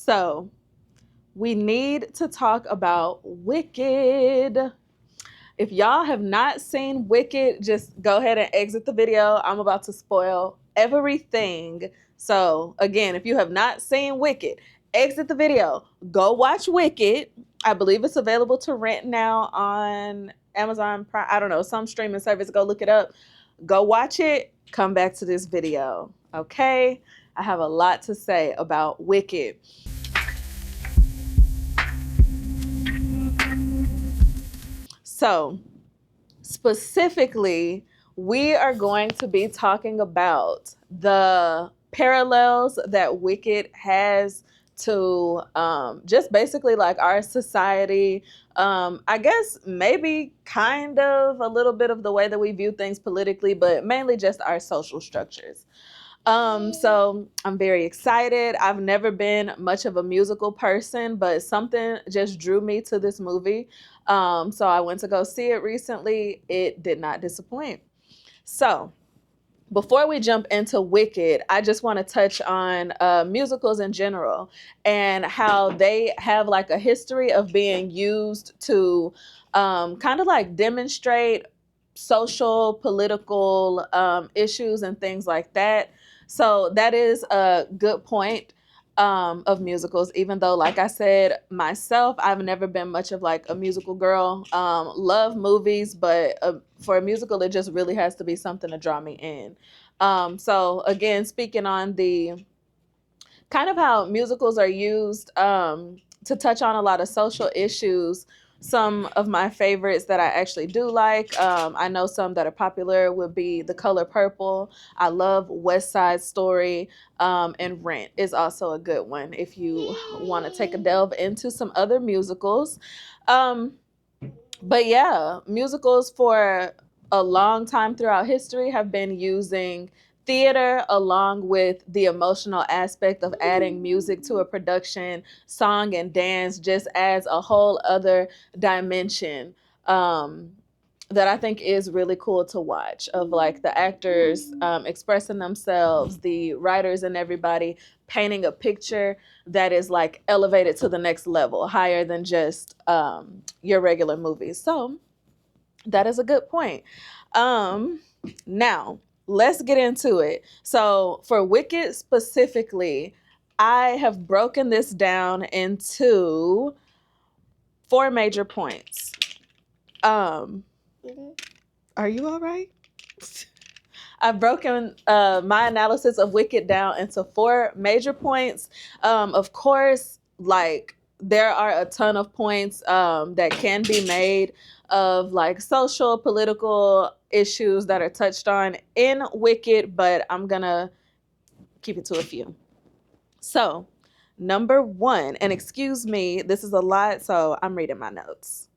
So we need to talk about Wicked. If y'all have not seen Wicked, just go ahead and exit the video. I'm about to spoil everything. So, again, if you have not seen Wicked, exit the video. Go watch Wicked. I believe it's available to rent now on Amazon Prime. I don't know, some streaming service. Go look it up. Go watch it. Come back to this video. Okay? I have a lot to say about Wicked. So, specifically, we are going to be talking about the parallels that Wicked has to just basically like our society. I guess maybe kind of a little bit of the way that we view things politically, but mainly just our social structures. So I'm very excited. I've never been much of a musical person, but something just drew me to this movie. So I went to go see it recently. It did not disappoint. So before we jump into Wicked, I just want to touch on musicals in general and how they have like a history of being used to kind of like demonstrate social, political issues and things like that. So that is a good point of musicals, even though, like I said, myself, I've never been much of like a musical girl. Love movies, but for a musical, it just really has to be something to draw me in. So again, speaking on the kind of how musicals are used to touch on a lot of social issues. Some of my favorites that I actually do like, I know some that are popular would be The Color Purple. I love West Side Story, and Rent is also a good one if you want to take a delve into some other musicals. But yeah, musicals for a long time throughout history have been using theater along with the emotional aspect of adding music to a production. Song and dance just adds a whole other dimension that I think is really cool to watch, of like the actors expressing themselves, the writers and everybody painting a picture that is like elevated to the next level, higher than just your regular movies. So that is a good point. Now, let's get into it. So for Wicked specifically, I have broken this down into 4 major points. Are you all right? I've broken my analysis of Wicked down into 4 major points. Of course, like there are a ton of points that can be made of like social, political issues that are touched on in Wicked, but I'm gonna keep it to a few. So, number 1, and excuse me, this is a lot, so I'm reading my notes.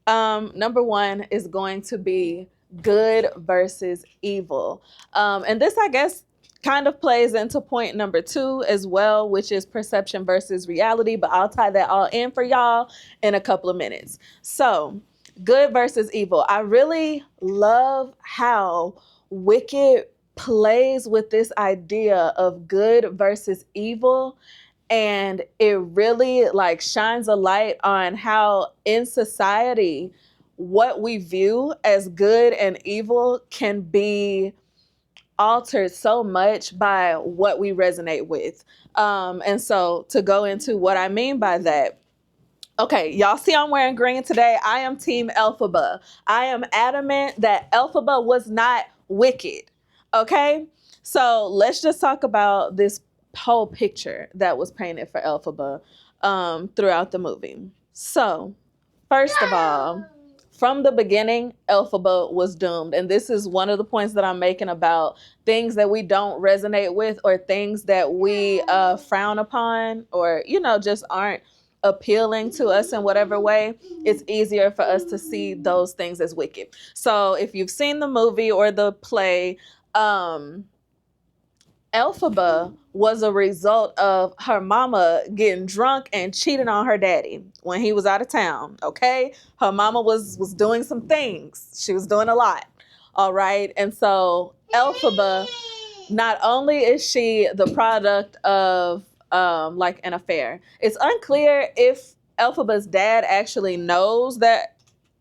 Number 1 is going to be good versus evil. And this, I guess, kind of plays into point number 2 as well, which is perception versus reality, but I'll tie that all in for y'all in a couple of minutes. So, good versus evil. I really love how Wicked plays with this idea of good versus evil, and it really like shines a light on how in society what we view as good and evil can be altered so much by what we resonate with. And so to go into what I mean by that, okay, y'all see I'm wearing green today. I am team Elphaba. I am adamant that Elphaba was not wicked. Okay? So let's just talk about this whole picture that was painted for Elphaba throughout the movie. So, first of all, from the beginning, Elphaba was doomed. And this is one of the points that I'm making about things that we don't resonate with, or things that we frown upon, or, you know, just aren't appealing to us in whatever way. It's easier for us to see those things as wicked. So if you've seen the movie or the play, Elphaba was a result of her mama getting drunk and cheating on her daddy when he was out of town. Okay, her mama was doing some things. She was doing a lot. All right, and so Elphaba, not only is she the product of like an affair. It's unclear if Elphaba's dad actually knows that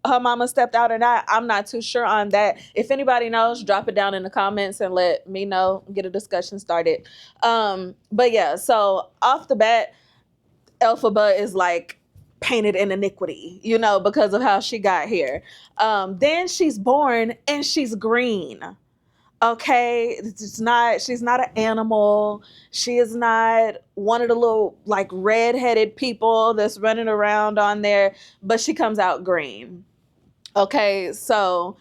her mama stepped out or not. I'm not too sure on that. If anybody knows, drop it down in the comments and let me know, get a discussion started. But yeah, so off the bat, Elphaba is like painted in iniquity, you know, because of how she got here. Then she's born and she's green. Okay, she's not an animal. She is not one of the little like red-headed people that's running around on there, but she comes out green. Okay, so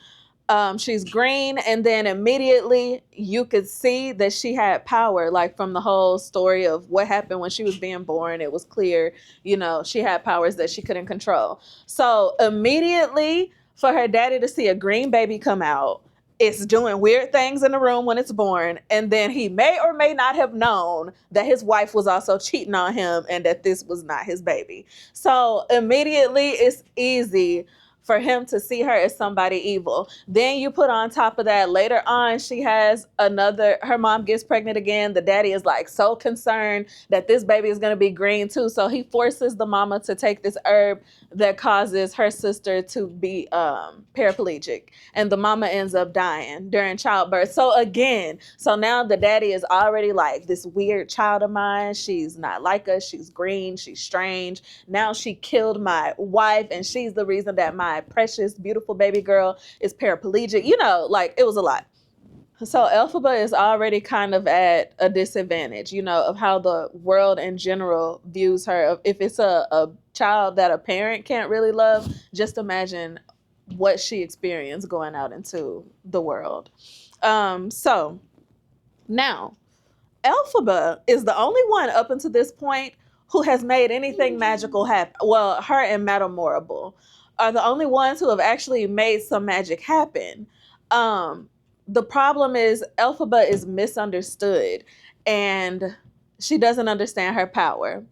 she's green, and then immediately you could see that she had power. Like from the whole story of what happened when she was being born, it was clear, you know, she had powers that she couldn't control. So immediately for her daddy to see a green baby come out, it's doing weird things in the room when it's born, and then he may or may not have known that his wife was also cheating on him and that this was not his baby. So immediately it's easy for him to see her as somebody evil. Then you put on top of that, later on, she has her mom gets pregnant again. The daddy is like so concerned that this baby is going to be green too. So he forces the mama to take this herb that causes her sister to be paraplegic. And the mama ends up dying during childbirth. So again, so now the daddy is already like, this weird child of mine. She's not like us. She's green. She's strange. Now she killed my wife, and she's the reason that my precious, beautiful baby girl is paraplegic. You know, like it was a lot. So Elphaba is already kind of at a disadvantage, you know, of how the world in general views her. If it's a child that a parent can't really love, just imagine what she experienced going out into the world. So now Elphaba is the only one up until this point who has made anything magical happen. Well, her and Madame Morrible are the only ones who have actually made some magic happen. The problem is Elphaba is misunderstood and she doesn't understand her power.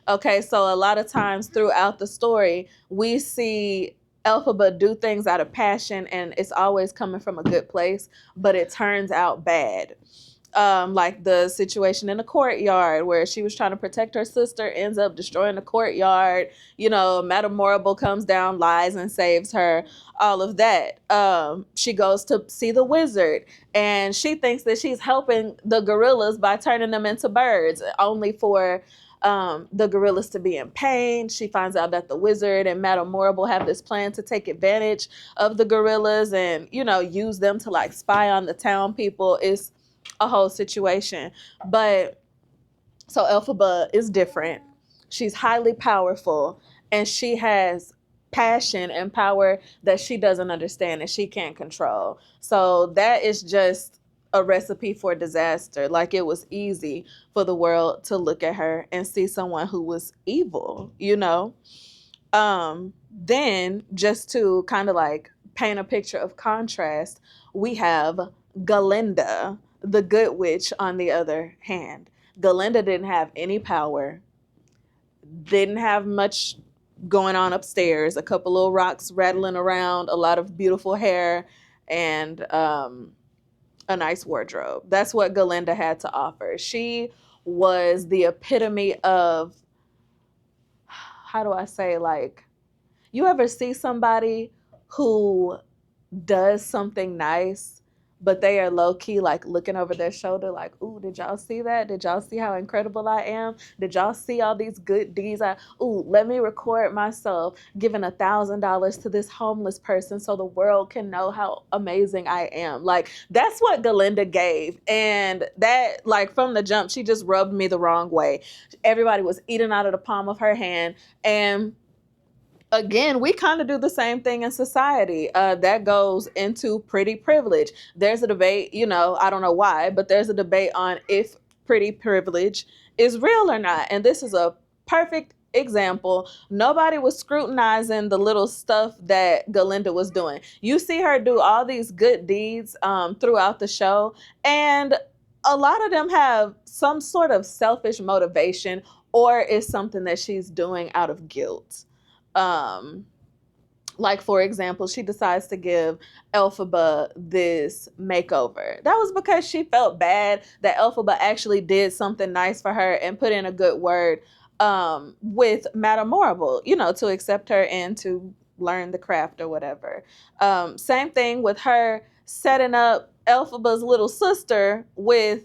Okay, so a lot of times throughout the story, we see Elphaba do things out of passion and it's always coming from a good place, but it turns out bad. Like the situation in the courtyard where she was trying to protect her sister, ends up destroying the courtyard. You know, Madame Morrible comes down, lies, and saves her. All of that. She goes to see the wizard, and she thinks that she's helping the gorillas by turning them into birds, only for the gorillas to be in pain. She finds out that the wizard and Madame Morrible have this plan to take advantage of the gorillas and, you know, use them to like spy on the town people. It's a whole situation. But so Elphaba is different. She's highly powerful and she has passion and power that she doesn't understand and she can't control. So that is just a recipe for disaster. Like it was easy for the world to look at her and see someone who was evil, you know? Then just to kind of like paint a picture of contrast, we have Glinda, the good witch, on the other hand. Glinda didn't have any power, didn't have much going on upstairs, a couple little rocks rattling around, a lot of beautiful hair, and a nice wardrobe. That's what Glinda had to offer. She was the epitome of, how do I say, like, you ever see somebody who does something nice, but they are low key like looking over their shoulder, like, "Ooh, did y'all see that? Did y'all see how incredible I am? Did y'all see all these good deeds? Ooh, let me record myself giving $1,000 to this homeless person so the world can know how amazing I am." Like that's what Glinda gave, and that like from the jump, she just rubbed me the wrong way. Everybody was eating out of the palm of her hand, and again, we kind of do the same thing in society. That goes into pretty privilege. There's a debate, you know, I don't know why, but there's a debate on if pretty privilege is real or not. And this is a perfect example. Nobody was scrutinizing the little stuff that Glinda was doing. You see her do all these good deeds throughout the show, and a lot of them have some sort of selfish motivation, or is something that she's doing out of guilt. Um, Like, for example, she decides to give Elphaba this makeover. That was because she felt bad that Elphaba actually did something nice for her and put in a good word with Madame Morrible, to accept her and to learn the craft or whatever. Same thing with her setting up Elphaba's little sister with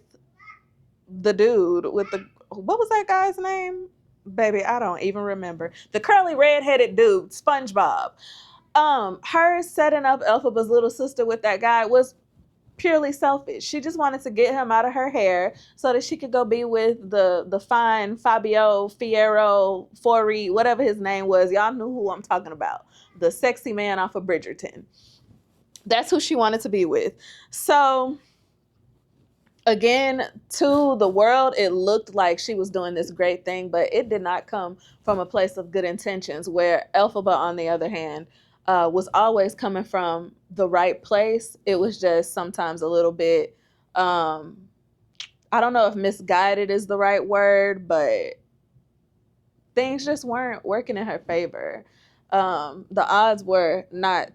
the dude with the, what was that guy's name? Baby, I don't even remember. The curly red-headed dude, SpongeBob. Her setting up Elphaba's little sister with that guy was purely selfish. She just wanted to get him out of her hair so that she could go be with the fine Fabio Fierro Fori, whatever his name was. Y'all knew who I'm talking about. The sexy man off of Bridgerton. That's who she wanted to be with. So again, to the world, it looked like she was doing this great thing, but it did not come from a place of good intentions. Where Elphaba, on the other hand, was always coming from the right place. It was just sometimes a little bit, I don't know if misguided is the right word, but things just weren't working in her favor. The odds were not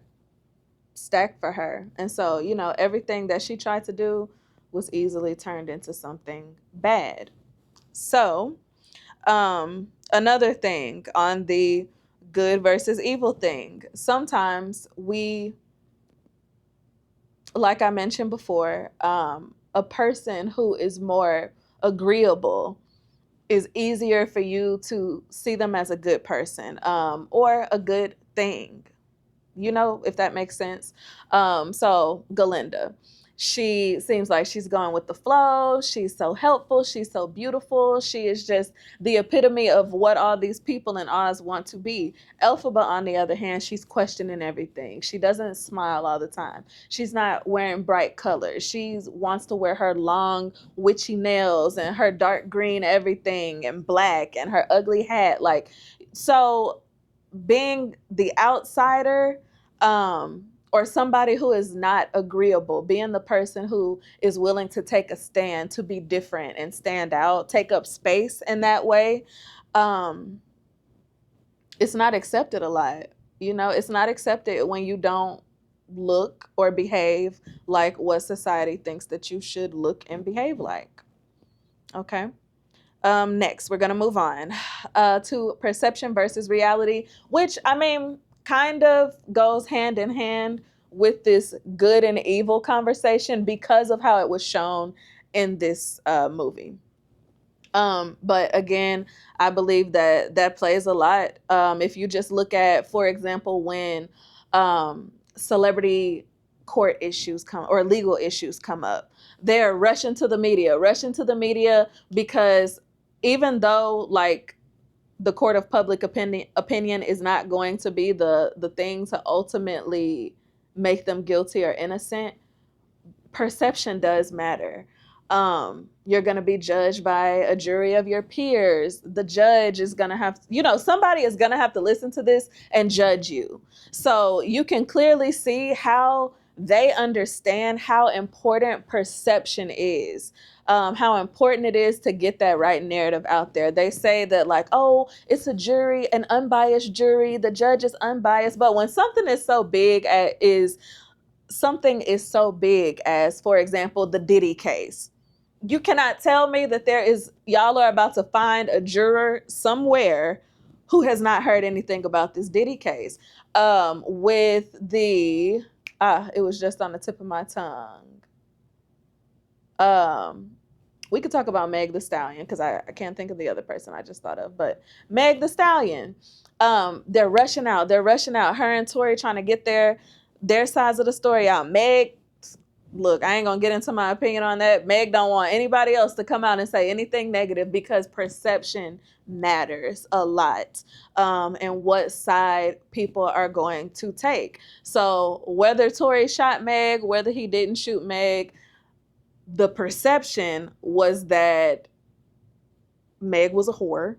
stacked for her. And so, everything that she tried to do was easily turned into something bad. So, another thing on the good versus evil thing, sometimes we, like I mentioned before, a person who is more agreeable is easier for you to see them as a good person, or a good thing, if that makes sense. So Galinda, she seems like she's going with the flow. She's so helpful. She's so beautiful. She is just the epitome of what all these people in Oz want to be. Elphaba, on the other hand, she's questioning everything. She doesn't smile all the time. She's not wearing bright colors. She wants to wear her long witchy nails and her dark green everything and black and her ugly hat. Like, so being the outsider, or somebody who is not agreeable, being the person who is willing to take a stand, to be different and stand out, take up space in that way, it's not accepted a lot. It's not accepted when you don't look or behave like what society thinks that you should look and behave like. Okay. Next, we're going to move on to perception versus reality, which, I mean, kind of goes hand in hand with this good and evil conversation because of how it was shown in this movie. But again, I believe that plays a lot. If you just look at, for example, when celebrity court issues come or legal issues come up, they're rushing to the media because even though, like, the court of public opinion is not going to be the thing to ultimately make them guilty or innocent, perception does matter. You're going to be judged by a jury of your peers. The judge is going to have, somebody is going to have to listen to this and judge you. So you can clearly see how they understand how important perception is, how important it is to get that right narrative out there. They say that, like, oh, it's a jury, an unbiased jury, the judge is unbiased. But when something is so big as, for example, the Diddy case, you cannot tell me that y'all are about to find a juror somewhere who has not heard anything about this Diddy case. With the, it was just on the tip of my tongue. We could talk about Meg the Stallion because I can't think of the other person I just thought of, but Meg the Stallion, they're rushing out. Her and Tory trying to get their sides of the story out. Meg, look, I ain't gonna get into my opinion on that. Meg don't want anybody else to come out and say anything negative because perception matters a lot, and what side people are going to take. So whether Tory shot Meg, whether he didn't shoot Meg, the perception was that Meg was a whore.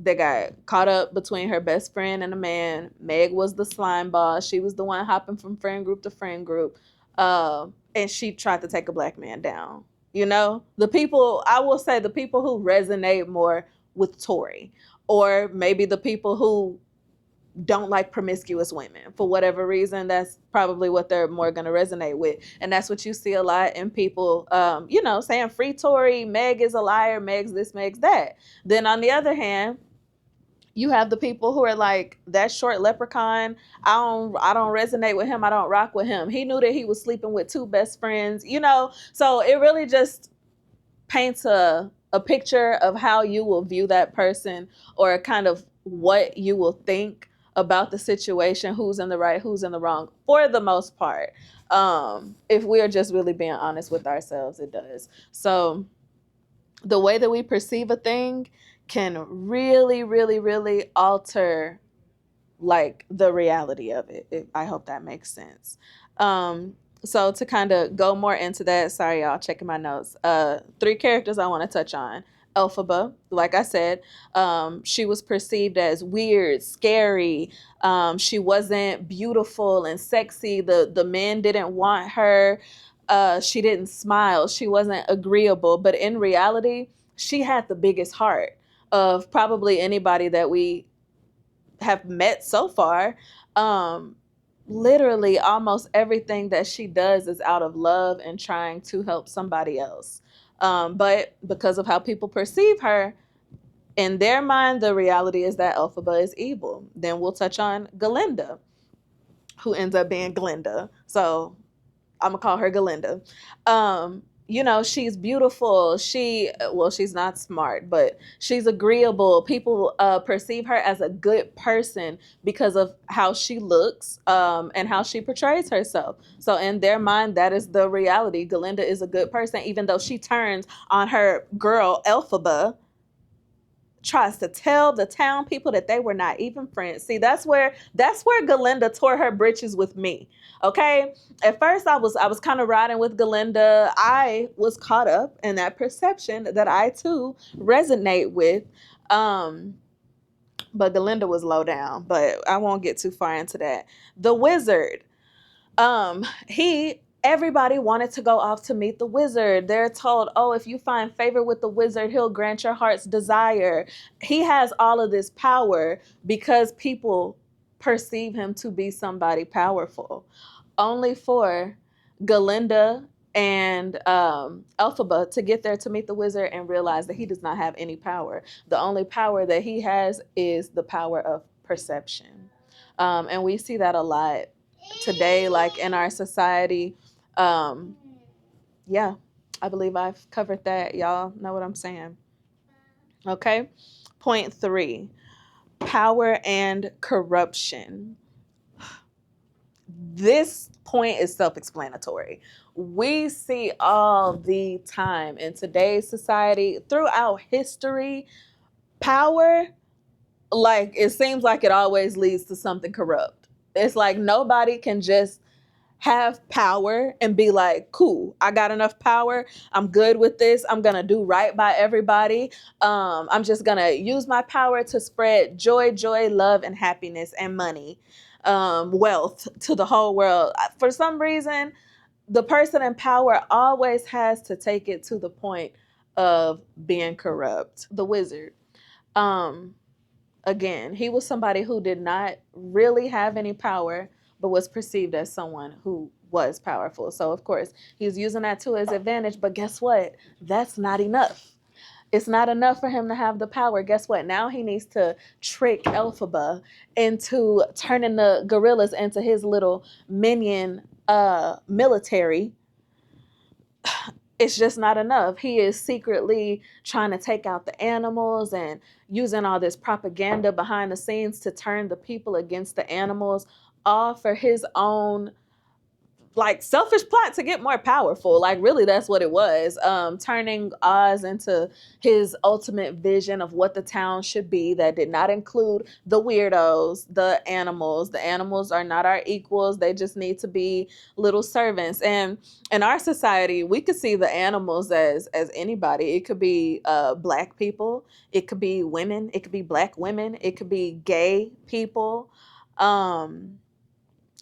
They got caught up between her best friend and a man. Meg was the slime ball. She was the one hopping from friend group to friend group. And she tried to take a black man down. The people, I will say, the people who resonate more with Tory, or maybe the people who don't like promiscuous women for whatever reason. That's probably what they're more going to resonate with, and that's what you see a lot in people, saying free Tory, Meg is a liar, Meg's this, Meg's that. Then on the other hand, you have the people who are like, that short leprechaun, I don't resonate with him, I don't rock with him, he knew that he was sleeping with two best friends, so it really just paints a picture of how you will view that person, or kind of what you will think about the situation, who's in the right, who's in the wrong, for the most part. If we are just really being honest with ourselves, it does. So the way that we perceive a thing can really, really, really alter like the reality of it. I hope that makes sense. Um, so to kind of go more into that, sorry y'all, checking my notes. Three characters I want to touch on. Elphaba, like I said, she was perceived as weird, scary. She wasn't beautiful and sexy. The men didn't want her. She didn't smile. She wasn't agreeable. But in reality, she had the biggest heart of probably anybody that we have met so far. um Literally almost everything that she does is out of love and trying to help somebody else. But because of how people perceive her, in their mind, the reality is that Elphaba is evil. Then we'll touch on Galinda, who ends up being Glinda. So I'm gonna call her Galinda. She's beautiful. She's not smart, but she's agreeable. People perceive her as a good person because of how she looks, and how she portrays herself. So in their mind, that is the reality. Galinda is a good person, even though she turns on her girl Elphaba, tries to tell the town people that they were not even friends. See, that's where Galinda tore her britches with me. Okay, at first I was kind of riding with Galinda. I was caught up in that perception that I too resonate with. Um, but Galinda was low down. But I won't get too far into that. The wizard, he everybody wanted to go off to meet the wizard. They're told, oh, if you find favor with the wizard, he'll grant your heart's desire. He has all of this power because people perceive him to be somebody powerful. Only for Galinda and Elphaba to get there to meet the wizard and realize that he does not have any power. The only power that he has is the power of perception. And we see that a lot today, like in our society. Um, yeah, I believe I've covered that. Y'all know what I'm saying. Okay. Point 3, power and corruption. This point is self-explanatory. We see all the time in today's society, throughout history, power, like it seems like it always leads to something corrupt. It's like nobody can just have power and be like, cool, I got enough power, I'm good with this, I'm gonna do right by everybody. I'm just gonna use my power to spread joy, love, and happiness and money, wealth to the whole world. For some reason, the person in power always has to take it to the point of being corrupt. The wizard, um again, he was somebody who did not really have any power, but was perceived as someone who was powerful. So, of course, he's using that to his advantage. But guess what? That's not enough. It's not enough for him to have the power. Guess what? Now he needs to trick Elphaba into turning the gorillas into his little minion military. It's just not enough. He is secretly trying to take out the animals and using all this propaganda behind the scenes to turn the people against the animals, all for his own like selfish plot to get more powerful. Like really that's what it was. Turning Oz into his ultimate vision of what the town should be, that did not include the weirdos, the animals. The animals are not our equals. They just need to be little servants. And in our society, we could see the animals as anybody. It could be black people, it could be women, it could be black women, it could be gay people,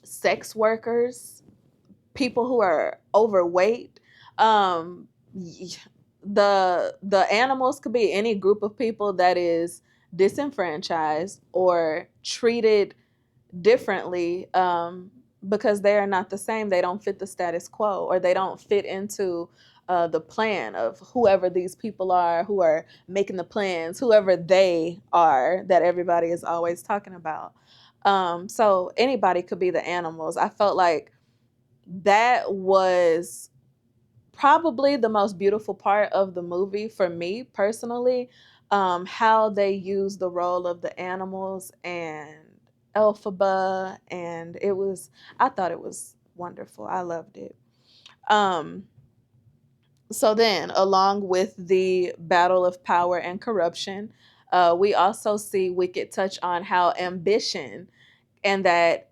sex workers, people who are overweight. The animals could be any group of people that is disenfranchised or treated differently, because they are not the same. They don't fit the status quo, or they don't fit into the plan of whoever these people are who are making the plans, whoever they are that everybody is always talking about. So anybody could be the animals. I felt like that was probably the most beautiful part of the movie for me personally, how they use the role of the animals and Elphaba, and I thought it was wonderful. I loved it. Um, so then, along with the battle of power and corruption, we also see Wicked touch on how ambition and that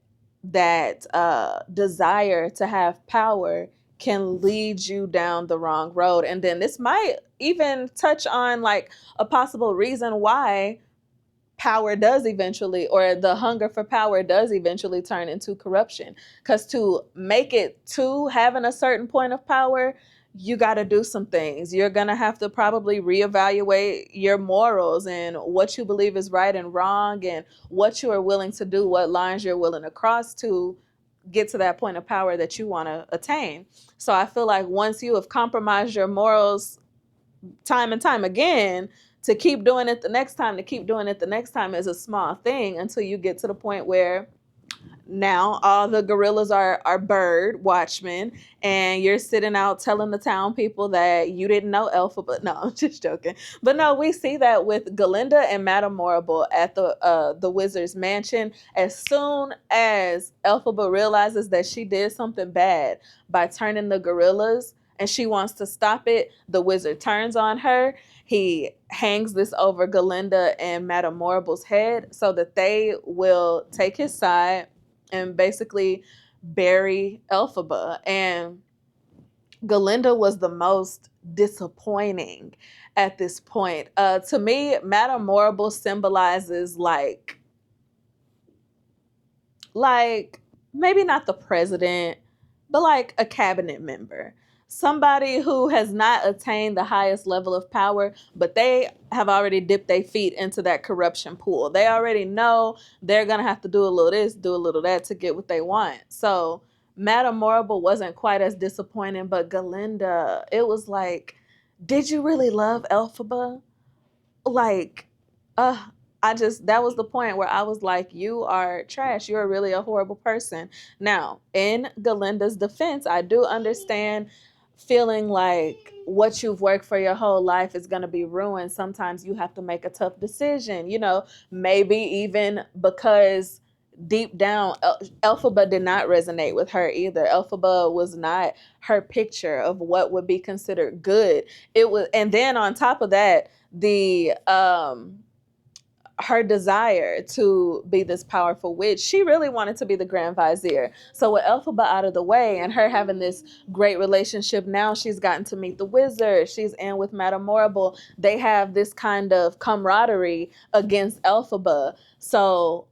desire to have power can lead you down the wrong road. And then this might even touch on like a possible reason why power does eventually, or the hunger for power does eventually turn into corruption. Because to make it to having a certain point of power, you got to do some things. You're going to have to probably reevaluate your morals and what you believe is right and wrong, and what you are willing to do, what lines you're willing to cross to get to that point of power that you want to attain. So I feel like once you have compromised your morals time and time again, to keep doing it the next time, to keep doing it the next time is a small thing, until you get to the point where now all the gorillas are bird watchmen, and you're sitting out telling the town people that you didn't know Elpha. But no, I'm just joking. But no, we see that with Glinda and Madame Morrible at the wizard's mansion. As soon as Elphaba realizes that she did something bad by turning the gorillas, and she wants to stop it, the wizard turns on her. He hangs this over Glinda and Madame Morrible's head so that they will take his side and basically bury Elphaba. And Glinda was the most disappointing at this point. To me, Madame Morrible symbolizes like maybe not the president, but like a cabinet member. Somebody who has not attained the highest level of power, but they have already dipped their feet into that corruption pool. They already know they're going to have to do a little this, do a little that to get what they want. So Madame Morrible wasn't quite as disappointing, but Galinda, it was like, did you really love Elphaba? Like, uh I just, that was the point where I was like, you are trash, you're really a horrible person. Now in Galinda's defense, I do understand feeling like what you've worked for your whole life is going to be ruined. Sometimes you have to make a tough decision, maybe even because deep down Elphaba did not resonate with her either. Elphaba was not her picture of what would be considered good. It was, and then on top of that, the her desire to be this powerful witch, she really wanted to be the Grand Vizier. So with Elphaba out of the way and her having this great relationship, now she's gotten to meet the wizard. She's in with Madame Morrible. They have this kind of camaraderie against Elphaba. So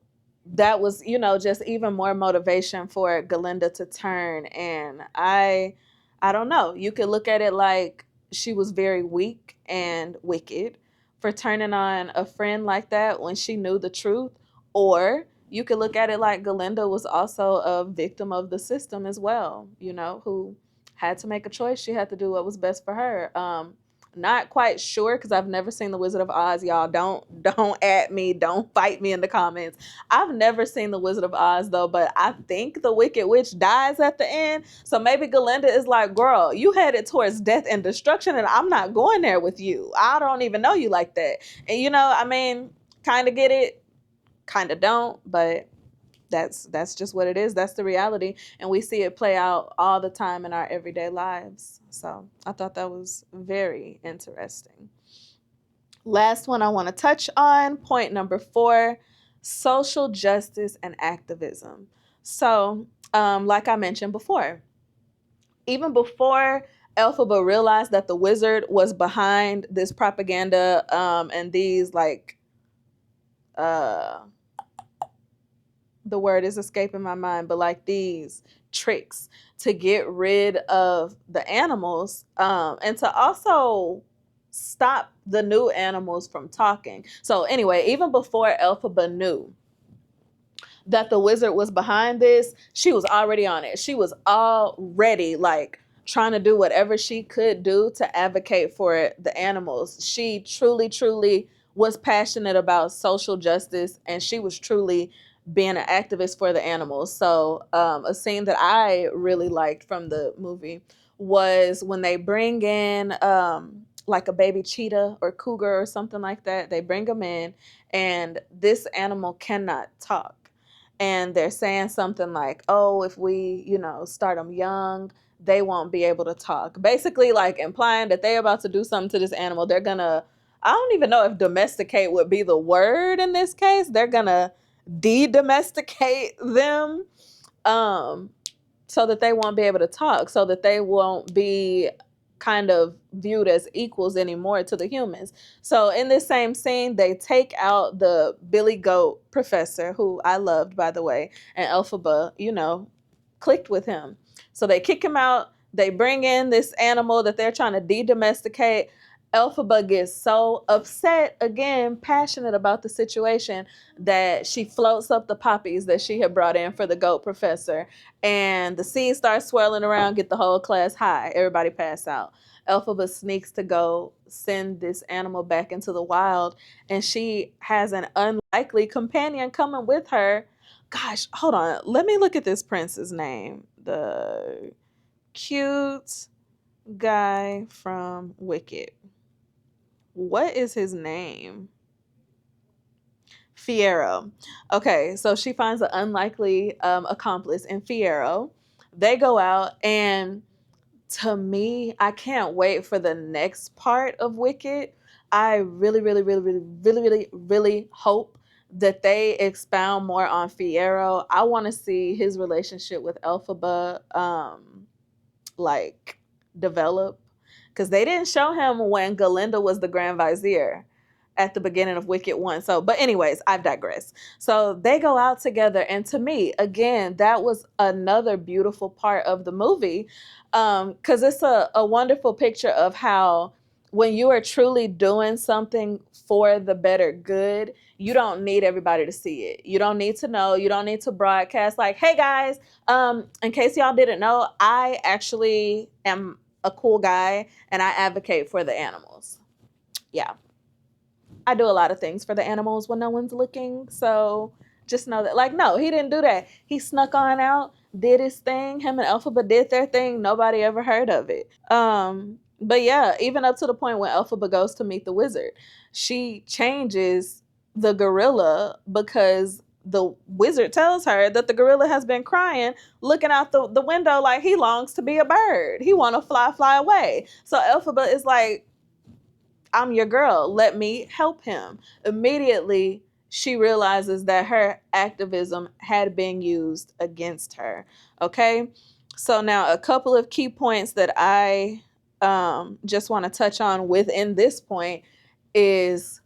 that was, just even more motivation for Galinda to turn. And I don't know. You could look at it like she was very weak and wicked for turning on a friend like that when she knew the truth. Or you could look at it like Galinda was also a victim of the system as well, who had to make a choice. She had to do what was best for her. Not quite sure, because I've never seen The Wizard of Oz. Y'all don't at me, don't fight me in the comments. I've never seen The Wizard of Oz though, but I think the Wicked Witch dies at the end. So maybe Galinda is like, girl, you headed towards death and destruction, and I'm not going there with you. I don't even know you like that. And I mean, kind of get it, kind of don't, but that's just what it is. That's the reality, and we see it play out all the time in our everyday lives. So I thought that was very interesting. Last one I want to touch on, point number 4, social justice and activism. So like I mentioned before, even before Elphaba realized that the wizard was behind this propaganda, and these uh the word is escaping my mind, but like these tricks to get rid of the animals, and to also stop the new animals from talking. So anyway, even before Elphaba knew that the wizard was behind this, she was already on it. She was already like trying to do whatever she could do to advocate for the animals. She truly, truly was passionate about social justice, and she was truly being an activist for the animals. So, a scene that I really liked from the movie was when they bring in like a baby cheetah or cougar or something like that. They bring them in, and this animal cannot talk. And they're saying something like, oh, if we, start them young, they won't be able to talk. Basically, like implying that they're about to do something to this animal. They're gonna, I don't even know if domesticate would be the word in this case. They're gonna de-domesticate them. Um, so that they won't be able to talk, so that they won't be kind of viewed as equals anymore to the humans. So in this same scene, they take out the Billy Goat professor, who I loved, by the way, and Elphaba, clicked with him. So they kick him out. They bring in this animal that they're trying to de-domesticate. Elphaba gets so upset, again, passionate about the situation, that she floats up the poppies that she had brought in for the goat professor, and the seeds start swirling around, get the whole class high. Everybody pass out. Elphaba sneaks to go send this animal back into the wild, and she has an unlikely companion coming with her. Gosh, hold on. Let me look at this prince's name. The cute guy from Wicked. What is his name? Fiyero. Okay, so she finds an unlikely accomplice in Fiyero. They go out, and to me, I can't wait for the next part of Wicked. I really, really, really, really, really, really, really hope that they expound more on Fiyero. I want to see his relationship with Elphaba, like develop, because they didn't show him when Galinda was the Grand Vizier at the beginning of Wicked 1. So, but anyways, I've digressed. So they go out together, and to me, again, that was another beautiful part of the movie, because it's a wonderful picture of how when you are truly doing something for the better good, you don't need everybody to see it. You don't need to know. You don't need to broadcast like, hey guys, in case y'all didn't know, I actually am a cool guy and I advocate for the animals. Yeah. I do a lot of things for the animals when no one's looking. So just know that, like, no, he didn't do that. He snuck on out, did his thing. Him and Elphaba did their thing. Nobody ever heard of it. But yeah, even up to the point when Elphaba goes to meet the wizard, she changes the gorilla because the wizard tells her that the gorilla has been crying, looking out the window like he longs to be a bird. He want to fly away. So Elphaba is like, I'm your girl. Let me help him. Immediately, she realizes that her activism had been used against her. Okay. So, now a couple of key points that I just want to touch on within this point is,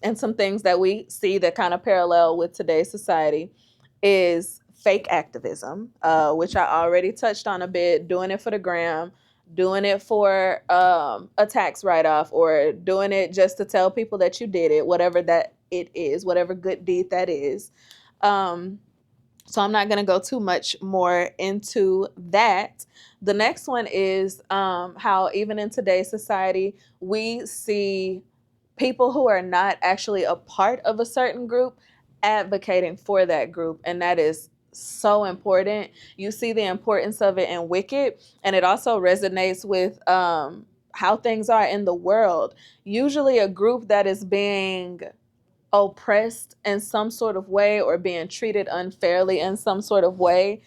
and some things that we see that kind of parallel with today's society, is fake activism, which I already touched on a bit, doing it for the gram, doing it for a tax write-off, or doing it just to tell people that you did it, whatever that it is, whatever good deed that is. So I'm not going to go too much more into that. The next one is how even in today's society, we see people who are not actually a part of a certain group advocating for that group. And that is so important. You see the importance of it in Wicked, and it also resonates with how things are in the world. Usually, a group that is being oppressed in some sort of way or being treated unfairly in some sort of way,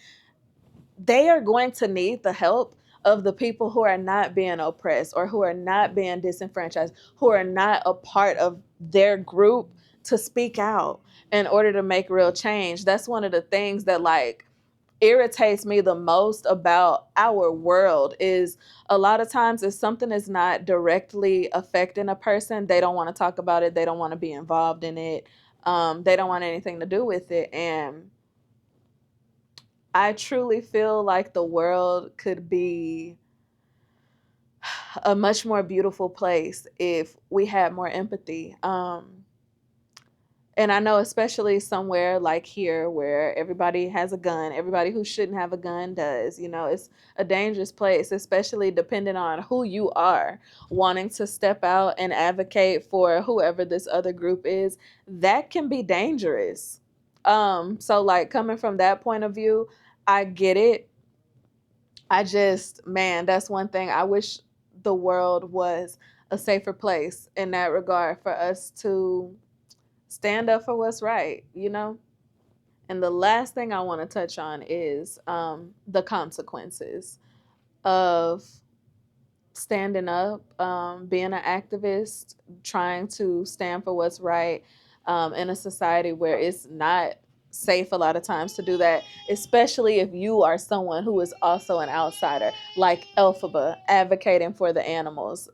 they are going to need the help of the people who are not being oppressed or who are not being disenfranchised, who are not a part of their group, to speak out in order to make real change. That's one of the things that like irritates me the most about our world, is a lot of times if something is not directly affecting a person, they don't want to talk about it, they don't want to be involved in it, they don't want anything to do with it. And I truly feel like the world could be a much more beautiful place if we had more empathy. And I know, especially somewhere like here where everybody has a gun, everybody who shouldn't have a gun does. It's a dangerous place, especially depending on who you are, wanting to step out and advocate for whoever this other group is. That can be dangerous. So like coming from that point of view, I get it. I just, man, that's one thing. I wish the world was a safer place in that regard for us to stand up for what's right. And the last thing I want to touch on is the consequences of standing up, being an activist, trying to stand for what's right in a society where it's not safe a lot of times to do that, especially if you are someone who is also an outsider, like Elphaba advocating for the animals.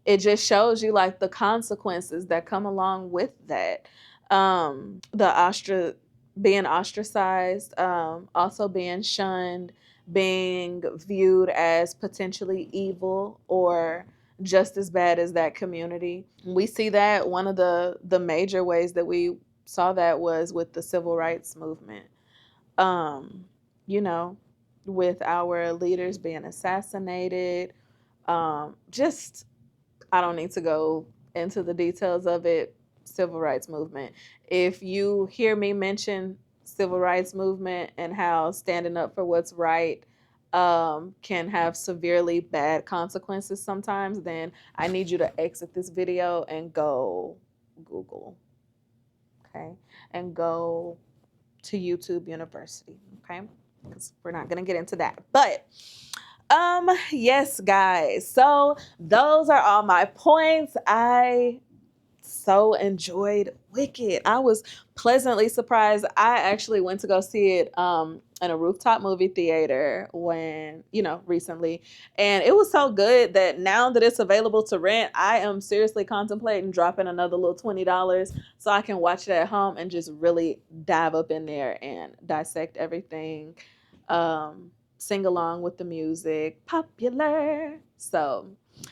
It just shows you like the consequences that come along with that. The being ostracized, also being shunned, being viewed as potentially evil or just as bad as that community. We see that one of the major ways that we saw that was with the civil rights movement. Um, you know, with our leaders being assassinated, just I don't need to go into the details of it. Civil rights movement. If you hear me mention civil rights movement and how standing up for what's right can have severely bad consequences sometimes, then I need you to exit this video and go Google, okay? And go to YouTube University, okay? Because we're not going to get into that. But yes, guys. So those are all my points. I so enjoyed Wicked. I was pleasantly surprised. I actually went to go see it in a rooftop movie theater recently. And it was so good that now that it's available to rent, I am seriously contemplating dropping another little $20 so I can watch it at home and just really dive up in there and dissect everything. Sing along with the music. Popular. So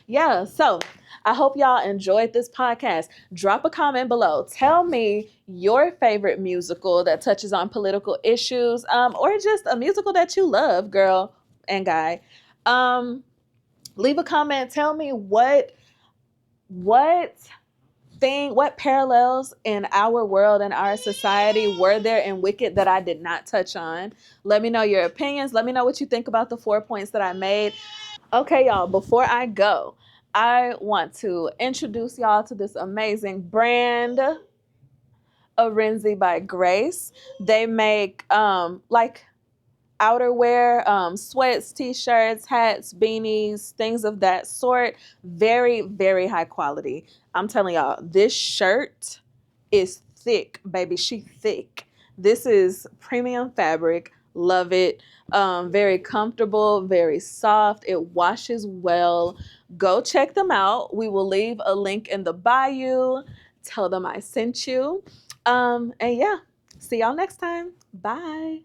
yeah, so I hope y'all enjoyed this podcast. Drop a comment below. Tell me your favorite musical that touches on political issues, or just a musical that you love, girl and guy. Leave a comment. Tell me what what parallels in our world and our society were there in Wicked that I did not touch on. Let me know your opinions. Let me know what you think about the 4 points that I made. Okay, y'all, before I go, I want to introduce y'all to this amazing brand, Arenzi by Grace. They make like outerwear, sweats, t-shirts, hats, beanies, things of that sort. Very, very high quality. I'm telling y'all, this shirt is thick, baby. She thick. This is premium fabric. Love it. Very comfortable, very soft. It washes well. Go check them out. We will leave a link in the bio. Tell them I sent you. And yeah, see y'all next time. Bye.